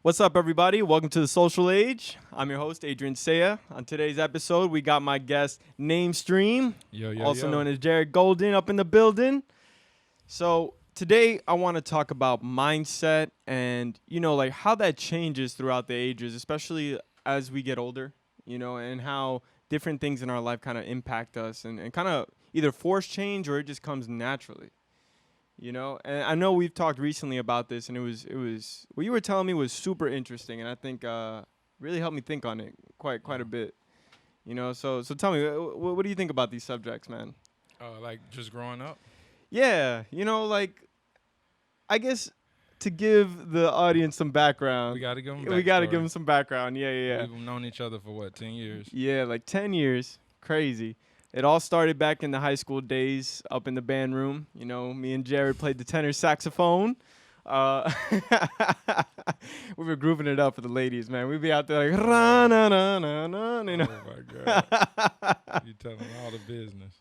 What's up, everybody? Welcome to the Social Age. I'm your host, Adrian Saya. On today's episode, we got my guest, Naimstream, also known as Jared Golden, up in the building. So today, I want to talk about mindset and, like how that changes throughout the ages, especially as we get older, and how different things in our life kind of impact us and kind of either force change or it just comes naturally. And I know we've talked recently about this, and it was what you were telling me was super interesting, and I think really helped me think on it quite a bit. So tell me, what do you think about these subjects, man? Like just growing up. Yeah, like I guess to give the audience some background, We gotta give them. we got to give them some background. Yeah. We've known each other for what, 10 years? Yeah, like 10 years, crazy. It all started back in the high school days up in the band room. Me and Jared played the tenor saxophone. Uh, we were grooving it up for the ladies, man. We'd be out there like, na na na na, Oh my God. You telling all the business.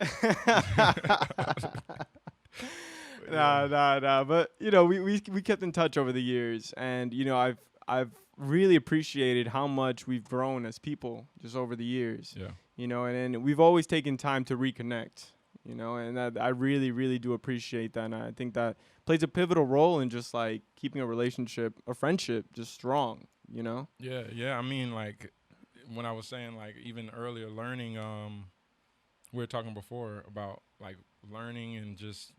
Nah. But we kept in touch over the years, and I've really appreciated how much we've grown as people just over the years. Yeah. And we've always taken time to reconnect. And I really do appreciate that. And I think that plays a pivotal role in just like keeping a relationship, a friendship, just strong. Yeah. I mean, like when I was saying, like even earlier, learning. We were talking before about like learning and just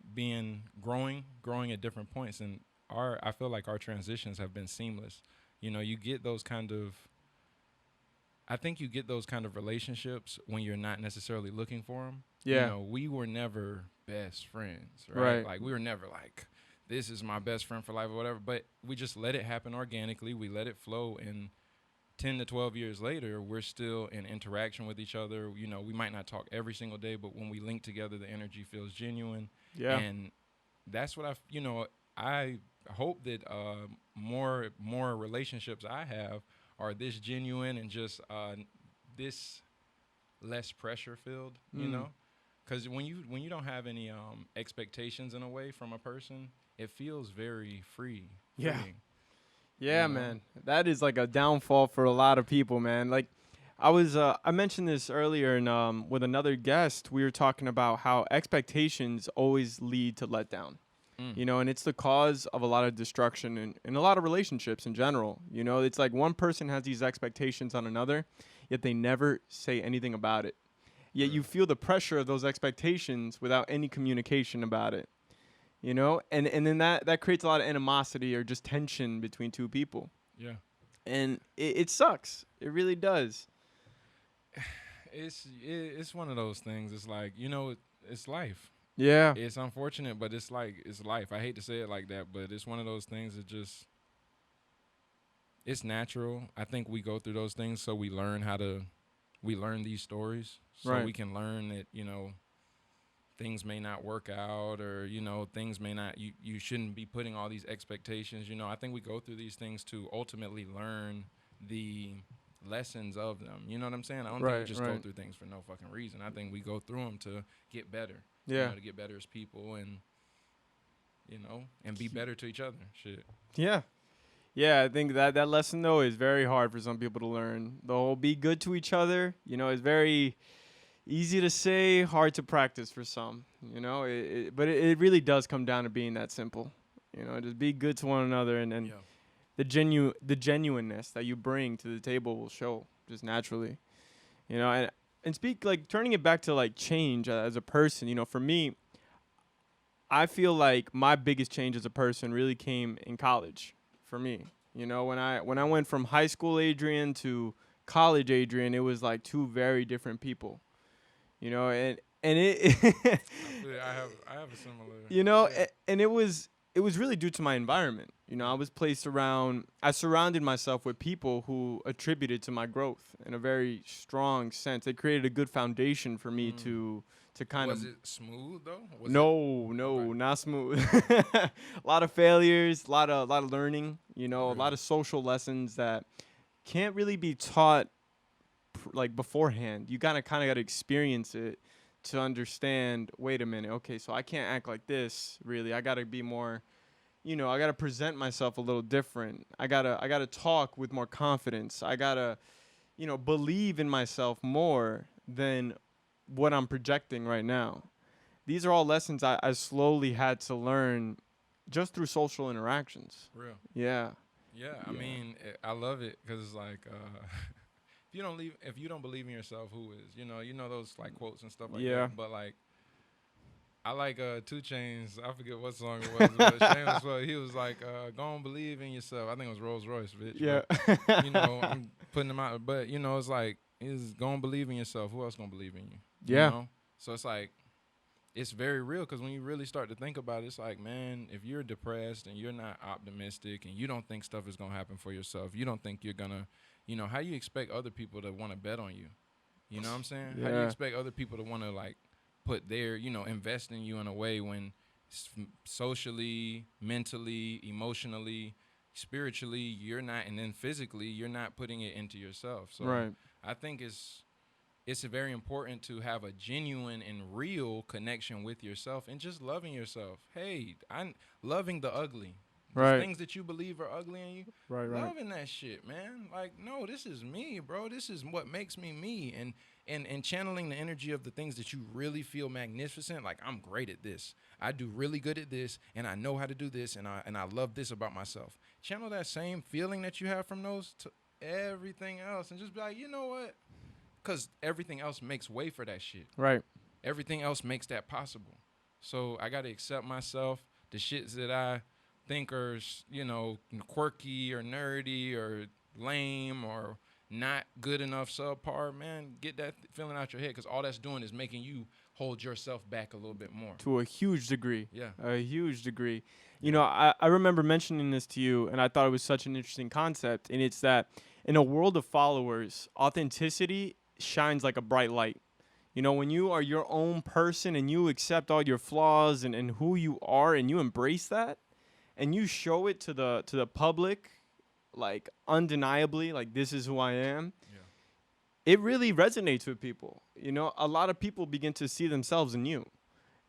growing at different points, and I feel like our transitions have been seamless. You get those kind of. I think you get those kind of relationships when you're not necessarily looking for them. Yeah. We were never best friends, right? Right. Like we were never like, this is my best friend for life or whatever. But we just let it happen organically. We let it flow, and 10 to 12 years later, we're still in interaction with each other. We might not talk every single day, but when we link together, the energy feels genuine. Yeah. And that's what I hope that more relationships I have are this genuine and just this less pressure filled, because when you don't have any expectations in a way from a person, it feels very freeing. Yeah, man. That is like a downfall for a lot of people, man. Like I mentioned this earlier and with another guest, we were talking about how expectations always lead to letdown. And it's the cause of a lot of destruction in a lot of relationships in general. It's like one person has these expectations on another, yet they never say anything about it. Yet you feel the pressure of those expectations without any communication about it. And then that creates a lot of animosity or just tension between two people. Yeah. And it sucks. It really does. It's one of those things. It's like, it's life. Yeah. It's unfortunate, but it's life. I hate to say it like that, but it's one of those things that just, it's natural. I think we go through those things so we learn these stories so Right. we can learn that, things may not work out or, things may not, you shouldn't be putting all these expectations. I think we go through these things to ultimately learn the lessons of them. You know what I'm saying? I don't think we just go through things for no fucking reason. I think we go through them to get better. Yeah. To get better as people and, and be better to each other. Shit. Yeah. Yeah, I think that lesson, though, is very hard for some people to learn. The whole be good to each other, is very easy to say, hard to practice for some, but it really does come down to being that simple. Just be good to one another, and the genuineness that you bring to the table will show just naturally. And speak like turning it back to like change as a person, for me, I feel like my biggest change as a person really came in college for me. When I went from high school Adrian to college Adrian, it was like two very different people. And it I have a similar and it was really due to my environment. I surrounded myself with people who attributed to my growth in a very strong sense. They created a good foundation for me to kind of. Was it smooth though? No, not smooth. A lot of failures, a lot of learning, a lot of social lessons that can't really be taught like beforehand. You kind of got to experience it to understand, wait a minute, okay, so I can't act like this, really. I got to be more I gotta present myself a little different. I gotta talk with more confidence. I gotta, believe in myself more than what I'm projecting right now. These are all lessons I slowly had to learn just through social interactions. Real. Yeah. Yeah, I Yeah. mean, I love it because it's like, if you don't believe in yourself, who is? You know those like quotes and stuff like Yeah. that. But like, I like Two Chains. I forget what song it was, but Shameless. Well, he was like, "Go and believe in yourself." I think it was Rolls Royce, bitch. Yeah. But I'm putting them out. But it's like, is go and believe in yourself. Who else gonna believe in you? You Yeah. know. So it's like, it's very real because when you really start to think about it, it's like, man, if you're depressed and you're not optimistic and you don't think stuff is gonna happen for yourself, you don't think you're gonna, how do you expect other people to want to bet on you? You know what I'm saying? How do you Yeah. expect other people to want to like put their, invest in you in a way when socially, mentally, emotionally, spiritually, you're not, and then physically, you're not putting it into yourself. So Right. I think it's very important to have a genuine and real connection with yourself and just loving yourself. Hey, I'm loving the ugly. The Right. things that you believe are ugly in you, Right. Right. loving that shit, man. Like, no, this is me, bro. This is what makes me me. And channeling the energy of the things that you really feel magnificent. Like, I'm great at this. I do really good at this, and I know how to do this, and I love this about myself. Channel that same feeling that you have from those to everything else, and just be like, you know what? Because everything else makes way for that shit. Right. Everything else makes that possible. So I got to accept myself, the shits that I think are, quirky or nerdy or lame or not good enough, subpar, man, get that feeling out your head because all that's doing is making you hold yourself back a little bit more. To a huge degree. Yeah. A huge degree. Yeah. I remember mentioning this to you, and I thought it was such an interesting concept. And it's that in a world of followers, authenticity shines like a bright light. When you are your own person and you accept all your flaws and who you are and you embrace that and you show it to the public, like undeniably, like this is who I am, Yeah. it really resonates with people. A lot of people begin to see themselves in you.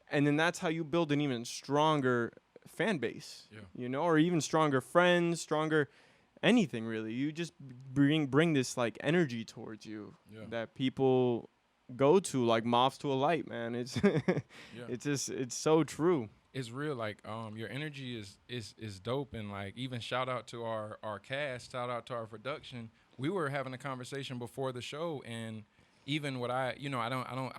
And then that's how you build an even stronger fan base, Yeah. or even stronger friends, stronger anything really. You just bring this like energy towards you Yeah. that people go to like moths to a light, man. It's Yeah. it's so true. It's real. Like, your energy is dope, and like, even shout out to our cast, shout out to our production. We were having a conversation before the show, and even what I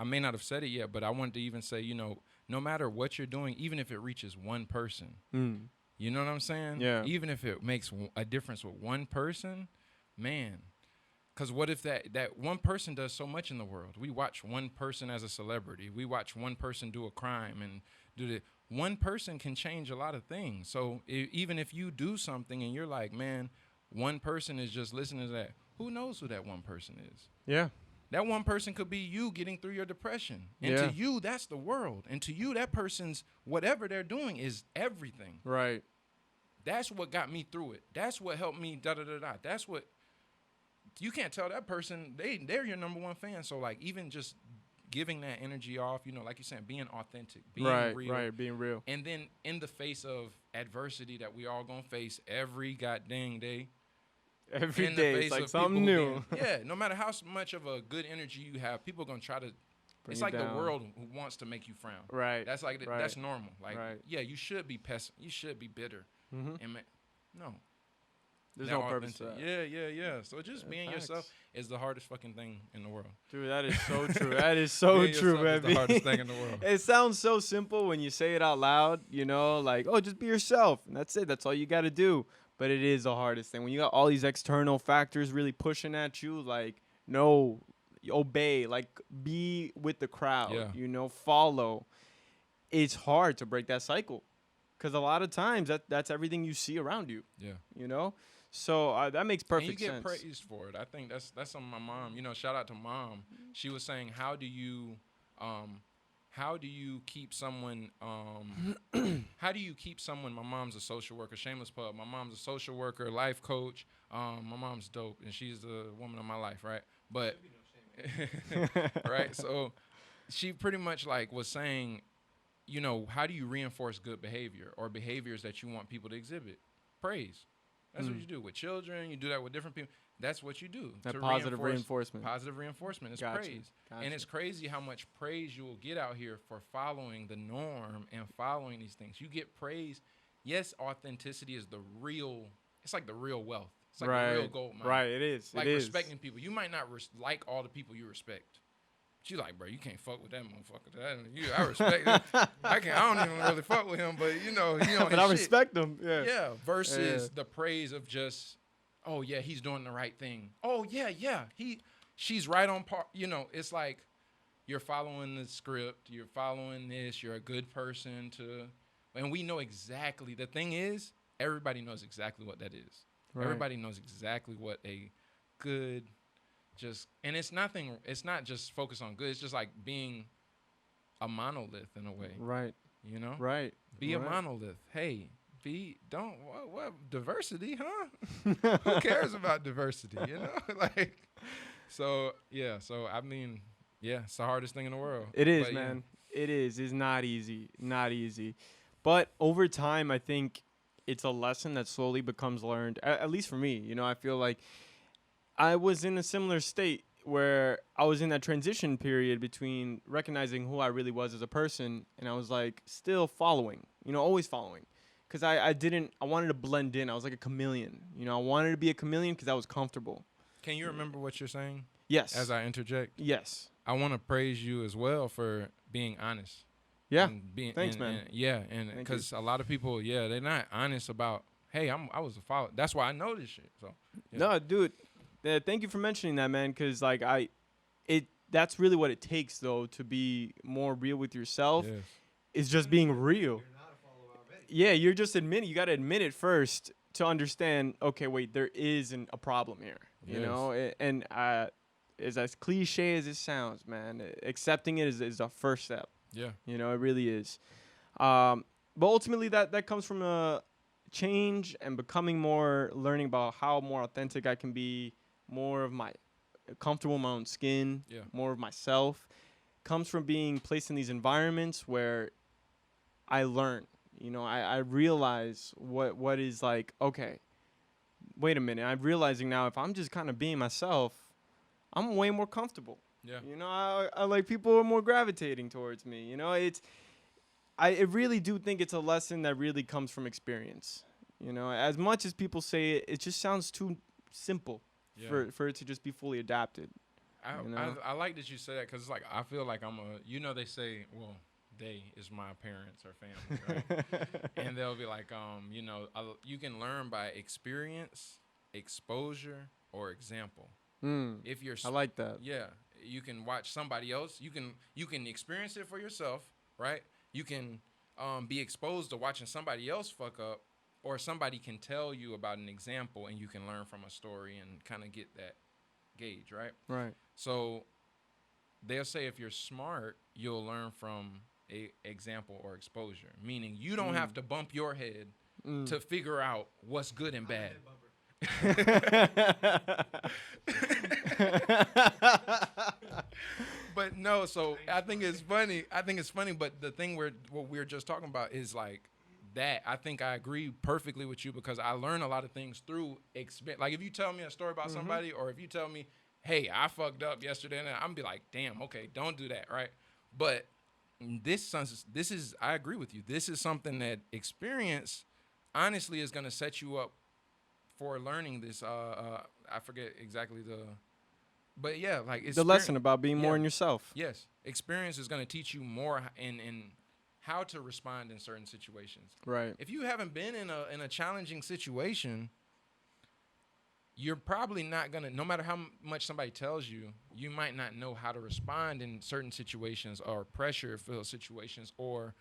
may not have said it yet, but I wanted to even say, no matter what you're doing, even if it reaches one person, Mm. you know what I'm saying? Yeah. Even if it makes a difference with one person, man. Because what if that one person does so much in the world? We watch one person as a celebrity. We watch one person do a crime and do the one person can change a lot of things. So even if you do something and you're like, man, one person is just listening to that, who knows who that one person is? Yeah. That one person could be you getting through your depression. And Yeah. to you, that's the world. And to you, that person's whatever they're doing is everything. Right. That's what got me through it. That's what helped me, da-da-da-da. That's what, you can't tell that person, they're your number one fan. So, like, even just giving that energy off, like you're saying, being authentic, being real. Right, being real. And then in the face of adversity that we all gonna face every goddamn day, Every in the day face it's like of something people new. yeah, no matter how much of a good energy you have, people are gonna try to. Bring It's you like the down. world who wants to make you frown. Right. That's like Right. that's normal. Like, Right. yeah, you should be you should be bitter. Mhm. And no, There's that no purpose to authentic- that. Yeah. So just being yourself Facts. is the hardest fucking thing in the world. Dude, that is so true. That is so Being true, yourself is baby. the hardest thing in the world. It sounds so simple when you say it out loud, like, oh, just be yourself. And that's it. That's all you got to do. But it is the hardest thing. When you got all these external factors really pushing at you, like, no, obey, like, be with the crowd, Yeah. Follow. It's hard to break that cycle because a lot of times that's everything you see around you, Yeah. So that makes perfect and you get sense. praised for it. I think that's something my mom. Shout out to mom. She was saying, how do you keep someone? How do you keep someone? My mom's a social worker, shameless pub. My mom's a social worker, life coach. My mom's dope, and she's the woman of my life, right? But right, so she pretty much like was saying, how do you reinforce good behavior or behaviors that you want people to exhibit? Praise. That's what you do with children. You do that with different people. That's what you do That to positive reinforce. reinforcement. Positive reinforcement is Gotcha. praise. Gotcha. And it's crazy how much praise you will get out here for following the norm and following these things. You get praise. Yes, authenticity is the real. It's like the real wealth. It's like the real gold mine. Right, it is. Like it is. respecting people. You might not like all the people you respect. But you like, bro, you can't fuck with that motherfucker. I respect him. I don't even really fuck with him, but but I respect him. Yeah. Yeah. Versus the praise of just, oh yeah, he's doing the right thing. Oh yeah. She's right on par. It's like you're following the script. You're following this. You're a good person and we know exactly. The thing is, everybody knows exactly what that is. Right. Everybody knows exactly what a good, and it's not just focus on good. It's just like being a monolith in a way. Right. Right. Be a monolith. Hey, what diversity, huh? Who cares about diversity, So I mean, it's the hardest thing in the world. It is, man. It is. It's not easy. Not easy. But over time, I think it's a lesson that slowly becomes learned, at least for me. I feel like I was in a similar state where I was in that transition period between recognizing who I really was as a person, and I was like still following, always following. Because I wanted to blend in. I was like a chameleon. I wanted to be a chameleon because I was comfortable. Can you remember what you're saying? Yes. As I interject? Yes. I want to praise you as well for being honest. Yeah. Thanks, man. And because a lot of people, they're not honest about, hey, I was a follower. That's why I know this shit. So. Yeah. No, dude. Thank you for mentioning that, man. Because that's really what it takes, though, to be more real with yourself. Yes. Is just being real. You're not a follower already. Yeah, you're just admitting. You got to admit it first to understand. Okay, wait, there is a problem here. Yes. And as cliche as it sounds, man, accepting it is the first step. Yeah. It really is. But ultimately, that comes from a change and becoming learning about how more authentic I can be, more of my comfortable in my own skin, more of myself. Comes from being placed in these environments where I learn. I realize what is like, okay, wait a minute. I'm realizing now if I'm just kind of being myself, I'm way more comfortable. Yeah. I like people are more gravitating towards me. I really do think it's a lesson that really comes from experience. As much as people say it just sounds too simple for it to just be fully adapted. I like that you say that because it's like I feel like I'm they say, well, they is my parents or family, right? And they'll be like, you can learn by experience, exposure, or example. If you're, I like that. Yeah, you can watch somebody else. You can experience it for yourself, right? You can be exposed to watching somebody else fuck up, or somebody can tell you about an example, and you can learn from a story and kind of get that gauge, right? Right. So they'll say if you're smart, you'll learn from a example or exposure, meaning you don't have to bump your head to figure out what's good and bad. But no, so I think it's funny. But the thing what we're just talking about is like that. I think I agree perfectly with you because I learn a lot of things through experience. Like if you tell me a story about somebody, or if you tell me, hey, I fucked up yesterday, and I'm be like, damn, okay, don't do that, right? But this is I agree with you. This is something that experience honestly is gonna set you up for learning this. I forget exactly but yeah, like the lesson about being more in yourself. Yes, experience is gonna teach you more in how to respond in certain situations. Right. If you haven't been in a challenging situation, you're probably not gonna. No matter how much somebody tells you, you might not know how to respond in certain situations or pressure-filled situations, or,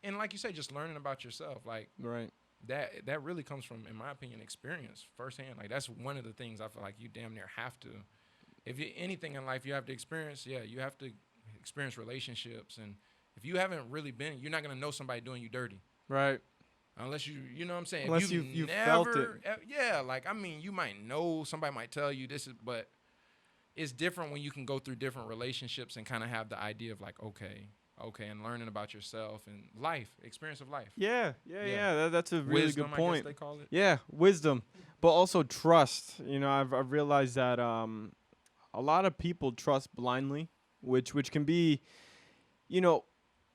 and like you say, just learning about yourself. Like right. That really comes from, in my opinion, experience firsthand. Like that's one of the things I feel like you damn near have to. If you anything in life you have to experience, you have to experience relationships, and if you haven't really been, you're not gonna know somebody doing you dirty. Right. Unless you know what I'm saying. Unless if you've never, felt it. Yeah, like I mean, you might know, somebody might tell you this is, but it's different when you can go through different relationships and kind of have the idea of like, okay, Okay, and learning about yourself and life, experience of life. Yeah, yeah, Yeah. yeah. That's a really Wisdom, good I guess point. they call it. Yeah, wisdom, but also trust. You know, I've realized that a lot of people trust blindly, which can be, you know,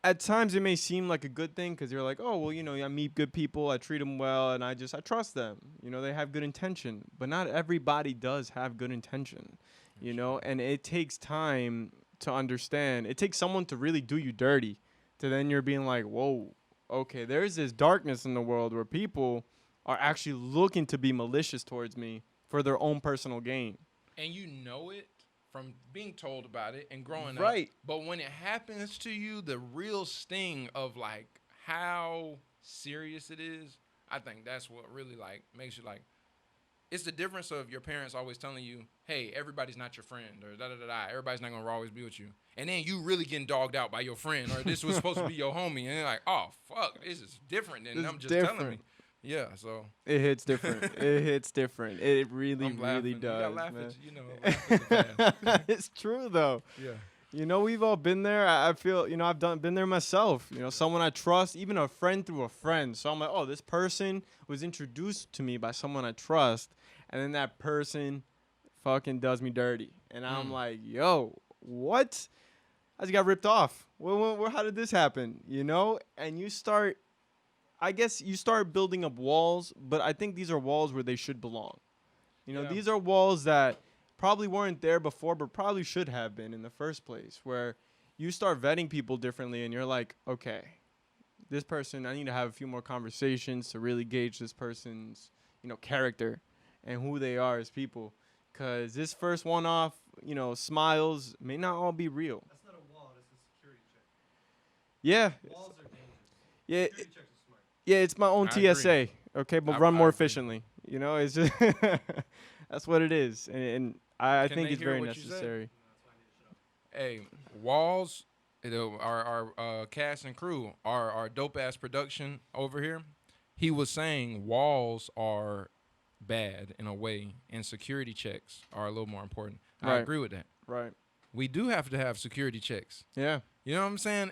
at times it may seem like a good thing because you're like, oh well, you know, I meet good people, I treat them well, and I trust them. You know, they have good intention, but not everybody does have good intention. You That's know, true. and it takes time to understand. It takes someone to really do you dirty, to then you're being like, whoa, okay, there's this darkness in the world where people are actually looking to be malicious towards me for their own personal gain. And you know it from being told about it and growing up. Right. But when it happens to you, the real sting of like how serious it is, I think that's what really like makes you like. It's the difference of your parents always telling you, "Hey, everybody's not your friend," or da da da da. Everybody's not gonna always be with you, and then you really getting dogged out by your friend, or this was supposed to be your homie, and you're like, "Oh fuck, this is different than It's them just telling me." different. Yeah, so It hits different. It hits different. It really, I'm really laughing. You gotta does, laugh man. at laugh at the past. It's true though. Yeah. You know, we've all been there. I feel, you know, been there myself. You know, someone I trust, even a friend through a friend. So I'm like, oh, this person was introduced to me by someone I trust, and then that person fucking does me dirty, and I'm Mm. like, yo, what? I just got ripped off. How did this happen? You know, and you start. I guess you start building up walls, but I think these are walls where they should belong. You know, Yeah. these are walls that probably weren't there before, but probably should have been in the first place, where you start vetting people differently and you're like, okay, this person, I need to have a few more conversations to really gauge this person's, you know, character and who they are as people. Because this first one off, you know, smiles may not all be real. That's not a wall, that's a security check. Yeah. Walls are dangerous. Yeah. Security checks are smart. Yeah, it's my own I agree. TSA. Okay, but I- run I more agree. efficiently. You know, it's just that's what it is, and I Can think they it's hear very what you said? necessary. That's why I need to shut up. Hey, Walls, our cast and crew, our dope ass production over here. He was saying walls are bad in a way, and security checks are a little more important. I Right. agree with that. Right. We do have to have security checks. Yeah. You know what I'm saying?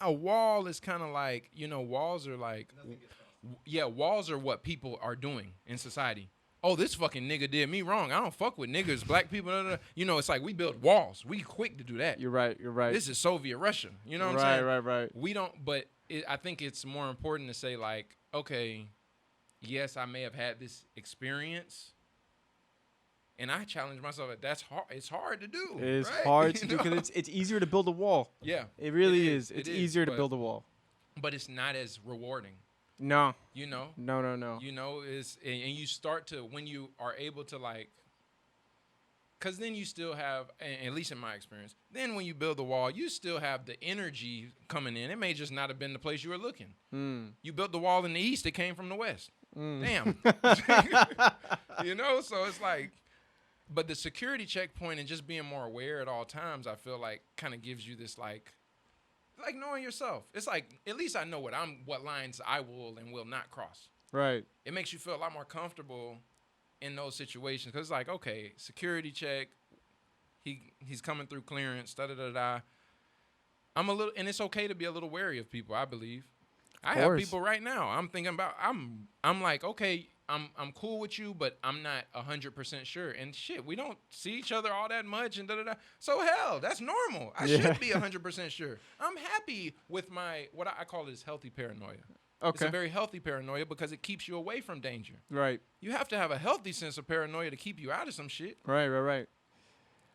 A wall is kind of like, walls are like, Nothing gets past. yeah, walls are what people are doing in society. Oh, this fucking nigga did me wrong. I don't fuck with niggas, black people. Da, da, da. You know, it's like we build walls. We quick to do that. You're right. You're right. This is Soviet Russia. You know what right, I'm saying? Right. Right. We don't, but I think it's more important to say, like, okay, yes, I may have had this experience. And I challenge myself that that's hard. It's hard to do. It's right? hard to You do because know? it's easier to build a wall. Yeah. It really It is. is. It's It is, easier to but- build a wall. But it's not as rewarding. No. You know? No. No. No. You know, and you start to, when you are able to, like, because then you still have, at least in my experience, then when you build the wall, you still have the energy coming in. It may just not have been the place you were looking. Mm. You built the wall in the east, it came from the west. Mm. Damn. You know, so it's like, but the security checkpoint and just being more aware at all times, I feel like kind of gives you this like knowing yourself. It's like, at least I know what lines I will and will not cross. Right. It makes you feel a lot more comfortable in those situations because it's like, okay, security check, he's coming through clearance, da da da da. I'm a little, and it's okay to be a little wary of people. I believe. I have course. people right now. I'm thinking about. I'm like, okay, I'm cool with you, but I'm not 100% sure. And shit, we don't see each other all that much, and da da da. So hell, that's normal. I Yeah. should be 100% sure. I'm happy with my what I call it is healthy paranoia. It's Okay. a very healthy paranoia because it keeps you away from danger. Right. You have to have a healthy sense of paranoia to keep you out of some shit. Right. Right. Right.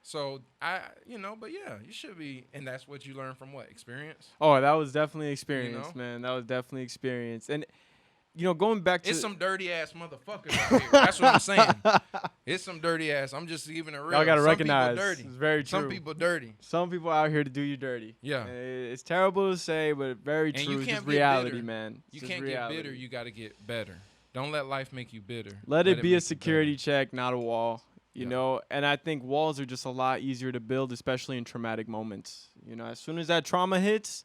So but yeah, you should be, and that's what you learn from what experience. Oh, that was definitely experience, know? man. That was definitely experience. And you know, going back to It's some dirty ass motherfuckers out here. That's what I'm saying. It's some dirty ass. I'm just giving it real. y'all gotta Some recognize people dirty. it's very true. Some people dirty. Some people out here to do you dirty. Yeah. It's terrible to say, but very And true. you It's can't just get reality, bitter. man. It's You just can't reality. get bitter. You got to get better. Don't let life make you bitter. Let it be make a you security better. check, not a wall. You Yeah. know, and I think walls are just a lot easier to build, especially in traumatic moments. You know, as soon as that trauma hits,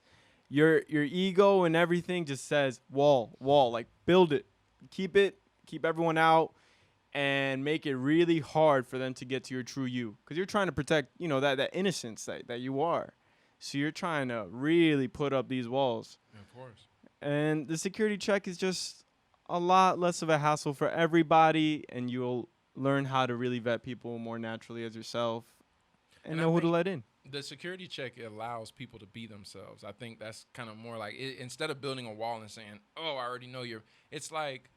your ego and everything just says wall, like build it, keep everyone out, and make it really hard for them to get to your true you, because you're trying to protect, you know, that innocence that you are. So you're trying to really put up these walls. Of course. And the security check is just a lot less of a hassle for everybody, and you'll learn how to really vet people more naturally as yourself and And I know who to think let in. the security check allows people to be themselves. I think that's kind of more like instead of building a wall and saying, "Oh, I already know you're," it's like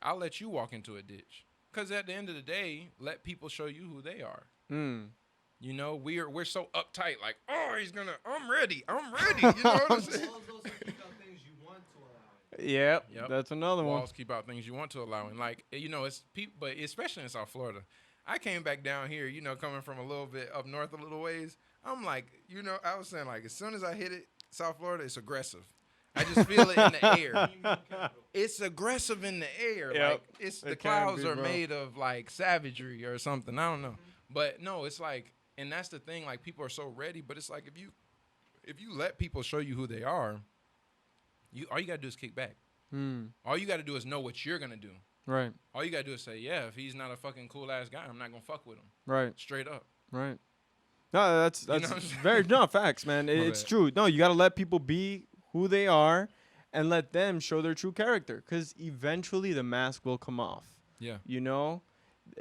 I'll let you walk into a ditch. Because at the end of the day, let people show you who they are. Mm. You know, we're so uptight, like, oh, I'm ready, You know what I'm saying? All of those are keep out things you want to allow. Yep, Yep. that's another one. Walls keep out things you want to allow, and like, you know, it's people, but especially in South Florida. I came back down here, you know, coming from a little bit up north, a little ways. I'm like, you know, I was saying like, as soon as I hit it, South Florida, it's aggressive. I just feel it in the air. It's aggressive in the air. Yep, Like it's the it can clouds be, are bro. made of like savagery or something. I don't know. But no, it's like, and that's the thing, like people are so ready, but it's like if you let people show you who they are, you all you gotta do is kick back. Mm. All you gotta do is know what you're gonna do. Right, All you gotta do is say, yeah, if he's not a fucking cool ass guy, I'm not gonna fuck with him. right, Straight up. right. No, that's know what I'm saying? very no facts, man. It's bad. true. No, you got to let people be who they are, and let them show their true character. Because eventually the mask will come off. Yeah. You know,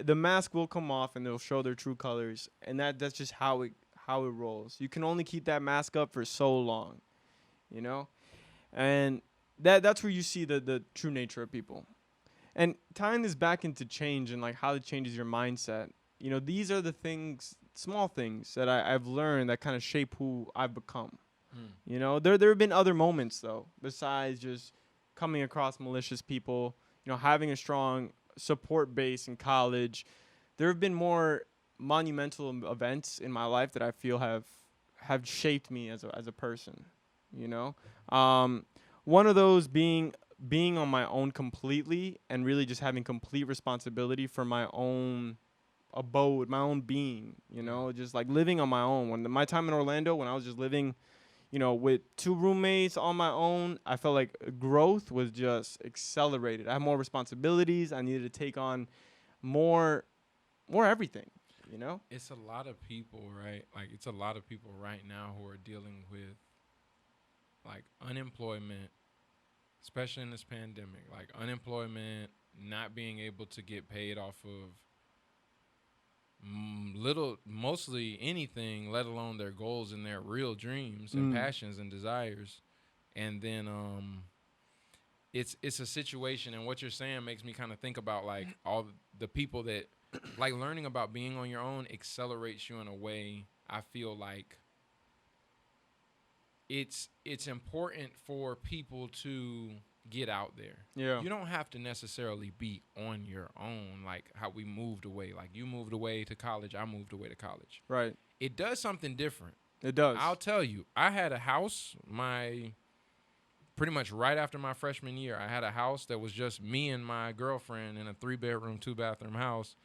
the mask will come off, and they'll show their true colors, and that's just how it rolls. You can only keep that mask up for so long, you know, and that's where you see the true nature of people. And tying this back into change and like how it changes your mindset, you know, these are the things, small things that I've learned that kind of shape who I've become. Mm. You know, there have been other moments though, besides just coming across malicious people. You know, having a strong support base in college. There have been more monumental events in my life that I feel have shaped me as a person. You know, one of those being on my own completely and really just having complete responsibility for my own abode, my own being, you know, just like living on my own. When my time in Orlando, when I was just living, you know, with two roommates on my own, I felt like growth was just accelerated. I had more responsibilities. I needed to take on more everything, you know? It's a lot of people, right? Like it's a lot of people right now who are dealing with like unemployment, especially in this pandemic, like unemployment, not being able to get paid off of mostly anything, let alone their goals and their real dreams and passions and desires. And then it's a situation, and what you're saying makes me kind of think about like all the people that like learning about being on your own accelerates you in a way. I feel like it's important for people to get out there. Yeah. You don't have to necessarily be on your own, like how we moved away. Like you moved away to college, I moved away to college. Right. It does something different. It does. I'll tell you, I had a house, pretty much right after my freshman year, I had a house that was just me and my girlfriend in a 3-bedroom, 2-bathroom house,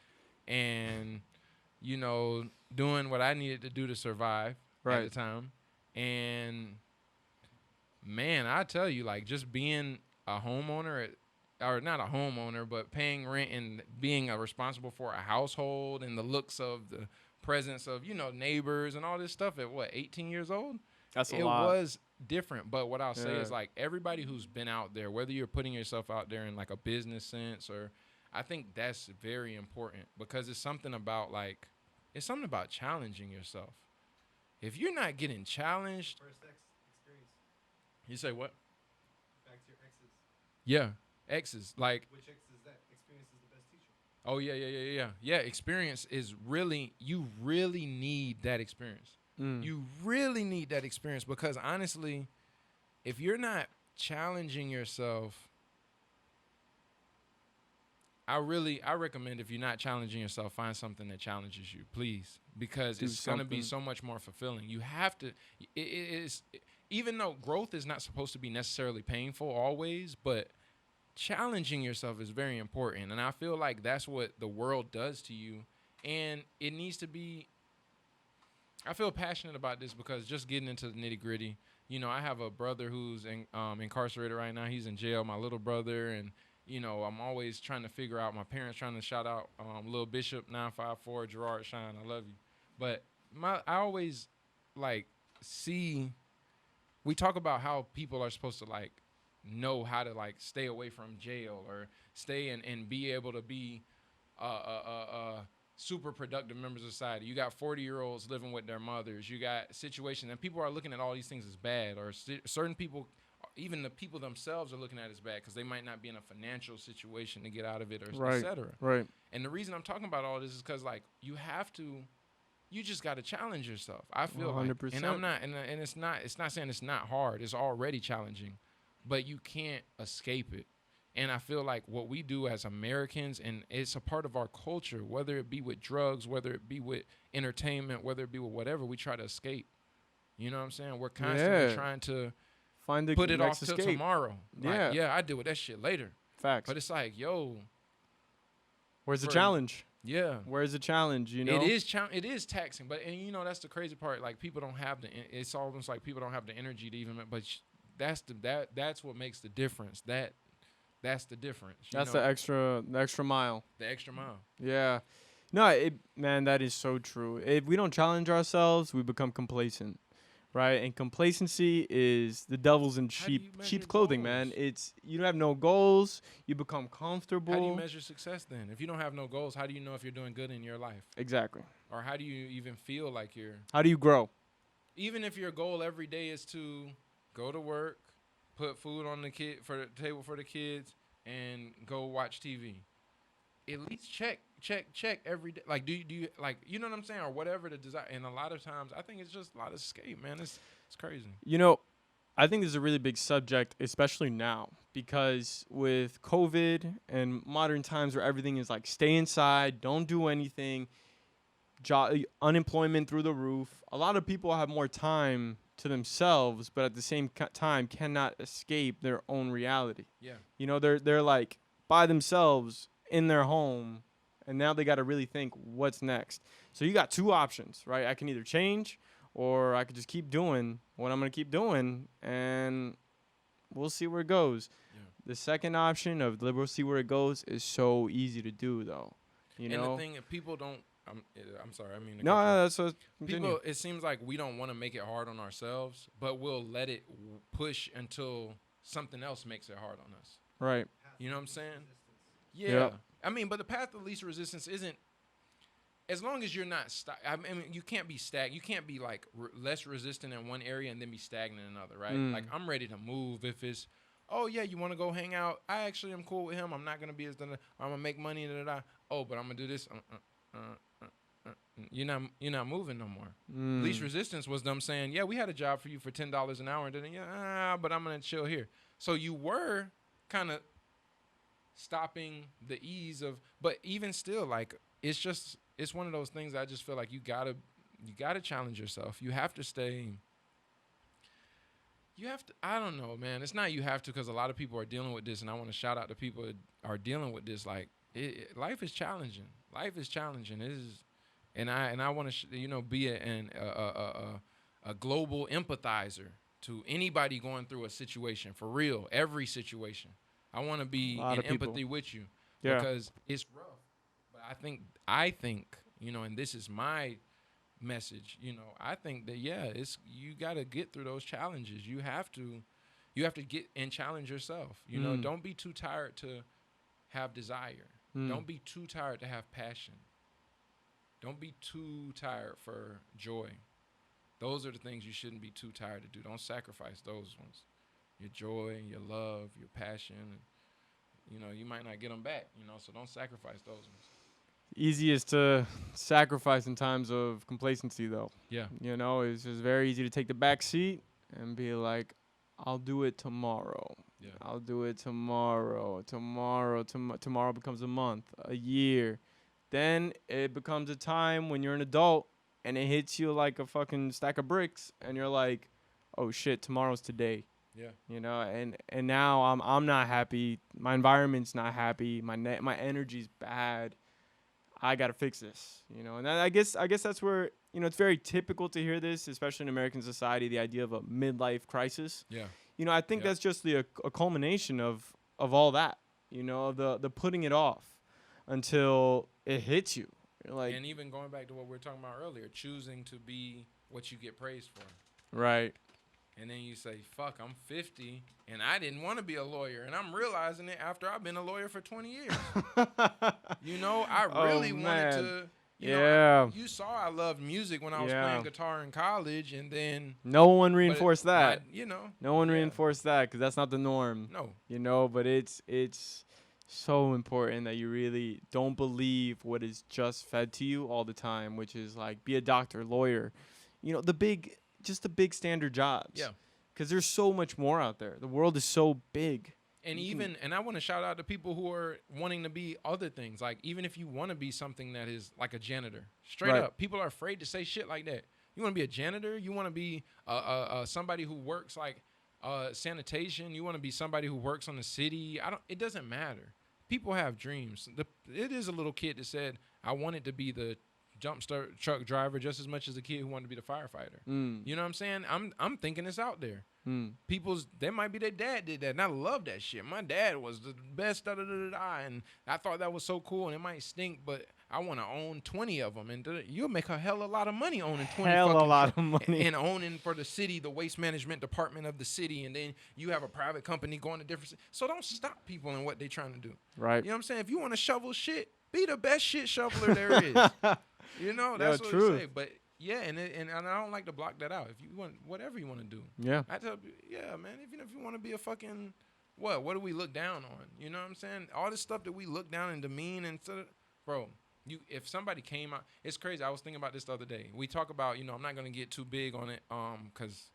and, you know, doing what I needed to do to survive at the time. And, man, I tell you, like, just being a homeowner, or not a homeowner, but paying rent and being responsible for a household and the looks of the presence of, you know, neighbors and all this stuff at, 18 years old? That's a It lot. was different. But what I'll say Yeah. is, like, everybody who's been out there, whether you're putting yourself out there in, like, a business sense, or I think that's very important, because it's something about, like, it's something about challenging yourself. If you're not getting challenged, First experience. you say what? Back to your exes. Yeah, exes. Like, Which ex is that? Experience is the best teacher. oh, yeah. Yeah, experience is really, you really need that experience. You really need that experience, because honestly, if you're not challenging yourself, I recommend, if you're not challenging yourself, find something that challenges you, please, because Do it's going to be something. so much more fulfilling. You have to, it is, even though growth is not supposed to be necessarily painful always, but challenging yourself is very important. And I feel like that's what the world does to you. And it needs to be, I feel passionate about this because just getting into the nitty gritty, you know, I have a brother who's incarcerated right now. He's in jail, my little brother. And, you know, I'm always trying to figure out, my parents trying to shout out Lil Bishop 954, Gerard Shine, I love you. But I always, like, see. We talk about how people are supposed to like know how to like stay away from jail or stay and be able to be super productive members of society. You got 40-year-olds living with their mothers. You got situations, and people are looking at all these things as bad, or certain people, even the people themselves, are looking at it as bad because they might not be in a financial situation to get out of it, or et Right. cetera. Right. And the reason I'm talking about all this is because like you just got to challenge yourself. I feel like, and 100%. I'm not, and it's not saying it's not hard. It's already challenging, but you can't escape it. And I feel like what we do as Americans, and it's a part of our culture, whether it be with drugs, whether it be with entertainment, whether it be with whatever, we try to escape. You know what I'm saying? We're constantly Yeah. trying to Find the put it off next till escape. tomorrow. Like, Yeah. yeah, I deal with that shit later. Facts. But it's like, yo, Where's the for- challenge? yeah. Where's the challenge? You know. It is taxing, but and you know that's the crazy part. Like people don't have it's almost like people don't have the energy to even. But that's what makes the difference. That's the difference. That's know? the extra mile. The extra mile. Yeah. No, man, that is so true. If we don't challenge ourselves, we become complacent, right? And complacency is the devil's in How do you sheep measure sheep's clothing, man. goals? It's you have no goals, you become comfortable. How do you measure success then? If you don't have no goals, how do you know if you're doing good in your life? Exactly. Or how do you even feel like you're How do you grow? even if your goal every day is to go to work, put food on the table for the kids, and go watch TV. At least check every day. Like do you like you know what I'm saying or whatever the desire. And a lot of times I think it's just a lot of escape, man. It's crazy. You know, I think this is a really big subject, especially now, because with COVID and modern times where everything is like stay inside, don't do anything, unemployment through the roof. A lot of people have more time to themselves, but at the same time cannot escape their own reality. Yeah. You know, they're like by themselves in their home, and now they got to really think what's next. So you got two options, right? I can either change or I could just keep doing what I'm going to keep doing, and we'll see where it goes. Yeah. The second option of we'll see where it goes is so easy to do, though. You and know? the thing, if people don't, I'm sorry, I mean to No, cut you off. that's what. Continue. People, it seems like we don't want to make it hard on ourselves, but we'll let it push until something else makes it hard on us. Right. You know what I'm saying? Resistance. Yeah. Yep. I mean, but the path of least resistance isn't. As long as you're not, I mean, you can't be stagnant. You can't be like less resistant in one area and then be stagnant in another, right? Mm. Like I'm ready to move if it's, oh yeah, you want to go hang out. I actually am cool with him. I'm not gonna be as I'm gonna make money. Oh, but I'm gonna do this. You're not moving no more. Mm. Least resistance was them saying, yeah, we had a job for you for $10 an hour, and then but I'm gonna chill here. So you were kind of stopping the ease of, but even still, like it's one of those things that I just feel like you gotta challenge yourself. You have to stay. You have to. I don't know, man. It's not you have to because a lot of people are dealing with this, and I want to shout out to people that are dealing with this. Like life is challenging. Life is challenging. It is. And I want to be a global empathizer to anybody going through a situation for real, every situation. I want to be in empathy with you because it's rough. But I think and this is my message. I think that you got to get through those challenges. You have to get and challenge yourself. Don't be too tired to have desire. Don't be too tired to have passion. Don't be too tired for joy. Those are the things you shouldn't be too tired to do. Don't sacrifice those ones. Your joy, your love, your passion. You might not get them back, so don't sacrifice those ones. Easiest to sacrifice in times of complacency, though. Yeah. It's just very easy to take the back seat and be like, I'll do it tomorrow. Yeah. I'll do it tomorrow. Tomorrow becomes a month, a year. Then it becomes a time when you're an adult and it hits you like a fucking stack of bricks and you're like, oh shit, tomorrow's today. Yeah. And now I'm not happy. My environment's not happy. My energy's bad. I got to fix this, And I guess that's where, it's very typical to hear this, especially in American society, the idea of a midlife crisis. Yeah. I think that's just a culmination of all that, the putting it off until it hits you. You're like, and even going back to what we were talking about earlier, choosing to be what you get praised for. Right. And then you say, fuck, I'm 50 and I didn't want to be a lawyer. And I'm realizing it after I've been a lawyer for 20 years. You know, I Oh, really wanted man. to, Yeah. you saw I loved music when I was Yeah. playing guitar in college. And then, No one but reinforced that. No one yeah, reinforced that because that's not the norm. no. But it's so important that you really don't believe what is just fed to you all the time, which is like be a doctor, lawyer, just the big standard jobs. Yeah. Because there's so much more out there. The world is so big. And You even, and I want to shout out to people who are wanting to be other things. Like, even if you want to be something that is like a janitor, straight Right. up, people are afraid to say shit like that. You want to be a janitor? You want to be somebody who works like sanitation? You want to be somebody who works on the city? It doesn't matter. People have dreams. It is a little kid that said, I wanted to be the jump start truck driver just as much as the kid who wanted to be the firefighter. You know what I'm saying? I'm thinking it's out there. That might be their dad did that, and I love that shit. My dad was the best, and I thought that was so cool. And it might stink, but I want to own 20 of them, and you'll make a hell of a lot of money owning 20. Hell a fucking lot of money. and owning for the city, the waste management department of the city, and then you have a private company going to different. So don't stop people in what they're trying to do. Right. You know what I'm saying? If you want to shovel shit, be the best shit shoveler there is. You know, that's what truth. I say. But yeah, and I don't like to block that out. If you want whatever you want to do, Yeah. I tell you, yeah, man. Even if you want to be a fucking what do we look down on? You know what I'm saying? All this stuff that we look down and demean and bro. If somebody came out, it's crazy. I was thinking about this the other day. We talk about, I'm not gonna get too big on it, cause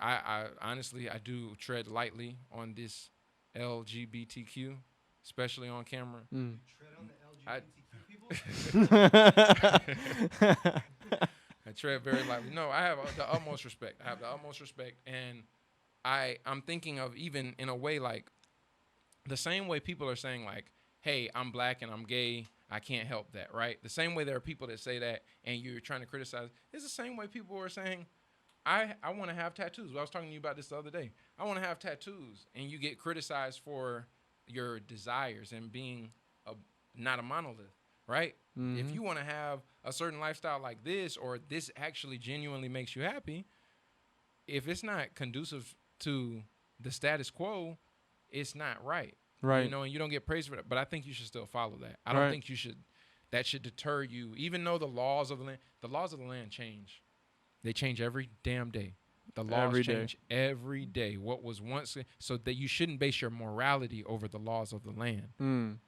I honestly I do tread lightly on this LGBTQ, especially on camera. Tread on the LGBTQ people. I tread very lightly. No, I have the utmost respect. I have the utmost respect, and I'm thinking of even in a way like the same way people are saying like, "Hey, I'm black and I'm gay. I can't help that," right? The same way there are people that say that, and you're trying to criticize. It's the same way people are saying, "I want to have tattoos." I was talking to you about this the other day. I want to have tattoos, and you get criticized for your desires and being not a monolith. Right? If you want to have a certain lifestyle like this, or this actually genuinely makes you happy, if it's not conducive to the status quo, it's not right. Right. And you don't get praised for that. But I think you should still follow that. I don't think that should deter you, even though the laws of the land change. They change every damn day. The laws change every day. What was once, so that you shouldn't base your morality over the laws of the land.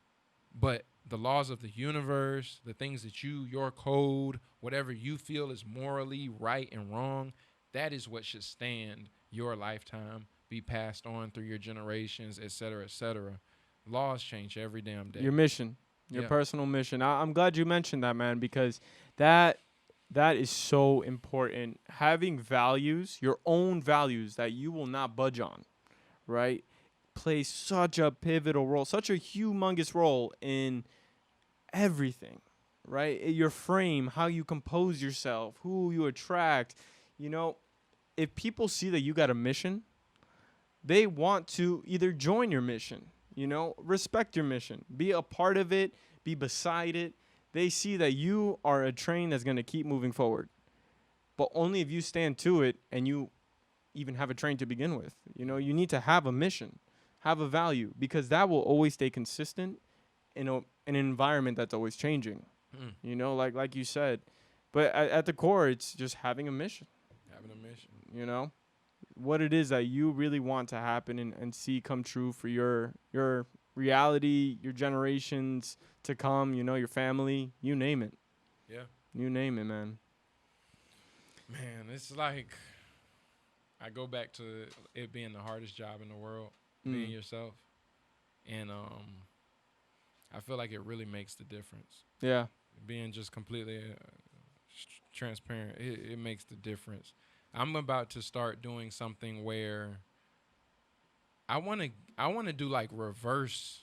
But the laws of the universe, the things that your code, whatever you feel is morally right and wrong, that is what should stand your lifetime, be passed on through your generations, et cetera, et cetera. Laws change every damn day. Your mission, your personal mission. I'm glad you mentioned that, man, because that is so important. Having values, your own values that you will not budge on, right? Plays such a pivotal role, such a humongous role in everything, right? Your frame, how you compose yourself, who you attract. If people see that you got a mission, they want to either join your mission, respect your mission, be a part of it, be beside it. They see that you are a train that's going to keep moving forward, but only if you stand to it and you even have a train to begin with. You need to have a mission, have a value, because that will always stay consistent in an environment that's always changing. Like you said. But at the core, it's just having a mission. Having a mission. What it is that you really want to happen and see come true for your reality, your generations to come, your family, you name it. Yeah. You name it, man. Man, it's like I go back to it being the hardest job in the world, being yourself. And I feel like it really makes the difference. Yeah. Being just completely transparent, it makes the difference. I'm about to start doing something where I want to do like reverse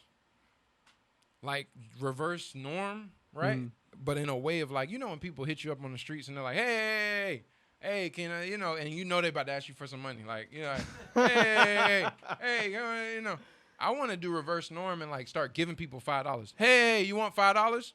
norm, right? But in a way of like, when people hit you up on the streets and they're like, hey, can I, and they about to ask you for some money, like, hey, I want to do reverse norm and like start giving people $5. Hey, you want $5?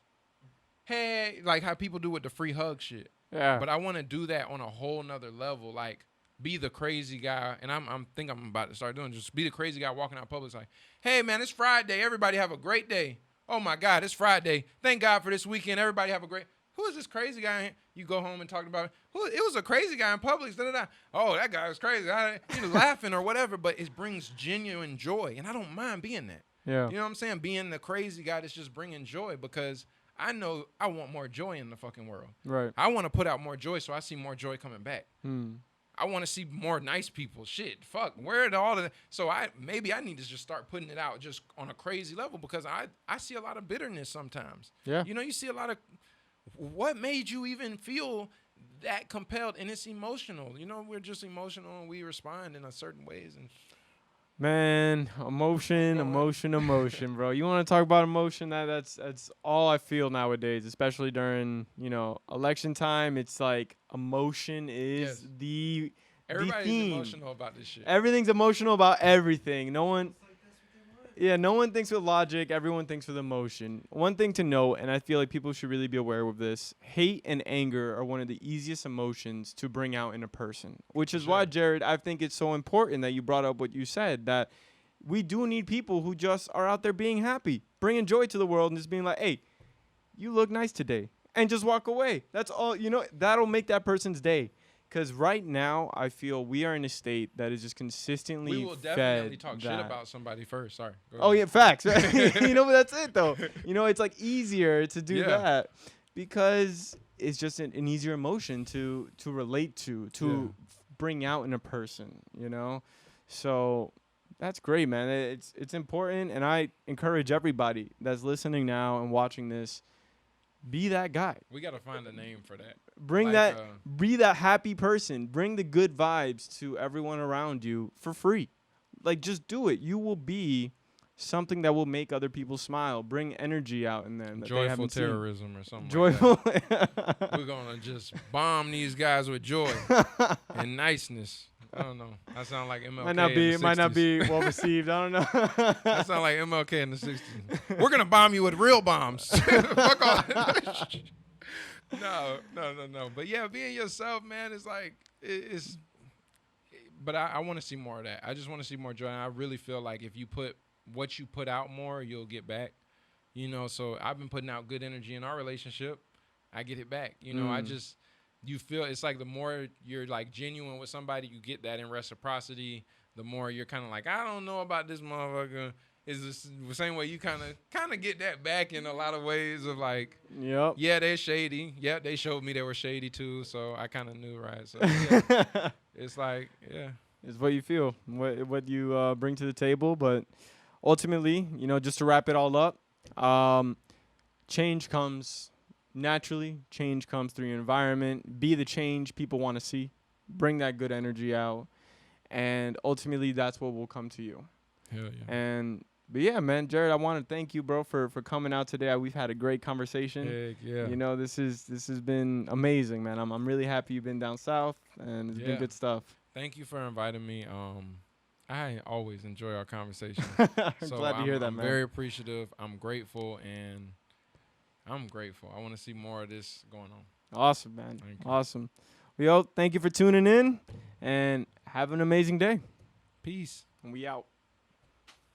Hey, like how people do with the free hug shit. Yeah. But I want to do that on a whole nother level. Like, be the crazy guy, and I'm about to start doing, just be the crazy guy walking out in public. It's like, hey man, it's Friday. Everybody have a great day. Oh my God, it's Friday. Thank God for this weekend. Everybody have a great. Who is this crazy guy? You go home and talk about it was a crazy guy in Publix. Da, da, da. Oh, that guy was crazy. He was laughing or whatever, but it brings genuine joy, and I don't mind being that. Yeah. You know what I'm saying? Being the crazy guy that's just bringing joy, because I know I want more joy in the fucking world. Right. I want to put out more joy, so I see more joy coming back. Hmm. I want to see more nice people. Shit, fuck, where are all the? So I need to just start putting it out just on a crazy level, because I see a lot of bitterness sometimes. Yeah. You know, you see a lot of. What made you even feel that compelled? And it's emotional. You know, we're just emotional and we respond in a certain ways. And Man, emotion, bro. You want to talk about emotion? That's all I feel nowadays, especially during, election time. It's like emotion is Yes. the everybody's theme. emotional about this shit. Everything's emotional about everything. No one thinks with logic. Everyone thinks with emotion. One thing to note, and I feel like people should really be aware of this: hate and anger are one of the easiest emotions to bring out in a person. Which is why, Jared, I think it's so important that you brought up what you said, that we do need people who just are out there being happy, bringing joy to the world, and just being like, "Hey, you look nice today," and just walk away. That's all. That'll make that person's day. Because right now, I feel we are in a state that is just consistently We will definitely fed talk that. shit about somebody first. Sorry. Go Oh ahead. yeah, facts. But that's it though. It's like easier to do that because it's just an easier emotion to relate to bring out in a person. So that's great, man. It's important, and I encourage everybody that's listening now and watching this, be that guy. We got to find a name for that. Be that happy person. Bring the good vibes to everyone around you for free. Like, just do it. You will be something that will make other people smile. Bring energy out in them. That they Joyful haven't seen. terrorism or something. Joyful. Like that. We're gonna just bomb these guys with joy and niceness. I don't know. I sound like MLK. Might not be well received. I don't know. I sound like MLK in the '60s. We're gonna bomb you with real bombs. Fuck off. No. But yeah, being yourself, man, is like it's. But I want to see more of that. I just want to see more joy. And I really feel like if you put what you put out more, you'll get back. So I've been putting out good energy in our relationship. I get it back. You feel it's like the more you're like genuine with somebody, you get that in reciprocity. The more you're kind of like, I don't know about this motherfucker. Is this the same way you kind of get that back in a lot of ways of like, yep. Yeah, they're shady. Yeah, they showed me they were shady too. So I kind of knew, right? So yeah, it's like, yeah. It's what you feel, what you bring to the table. But ultimately, just to wrap it all up, change comes naturally. Change comes through your environment. Be the change people want to see. Bring that good energy out. And ultimately, that's what will come to you. Hell yeah. But yeah, man, Jared, I want to thank you, bro, for coming out today. We've had a great conversation. Heck yeah. This has been amazing, man. I'm really happy you've been down south, and it's been good stuff. Thank you for inviting me. I always enjoy our conversation. I'm glad to hear that, I'm man. very appreciative. I'm grateful, and I'm grateful. I want to see more of this going on. Awesome, man. Thank you. Awesome. Well, thank you for tuning in, and have an amazing day. Peace. And we out.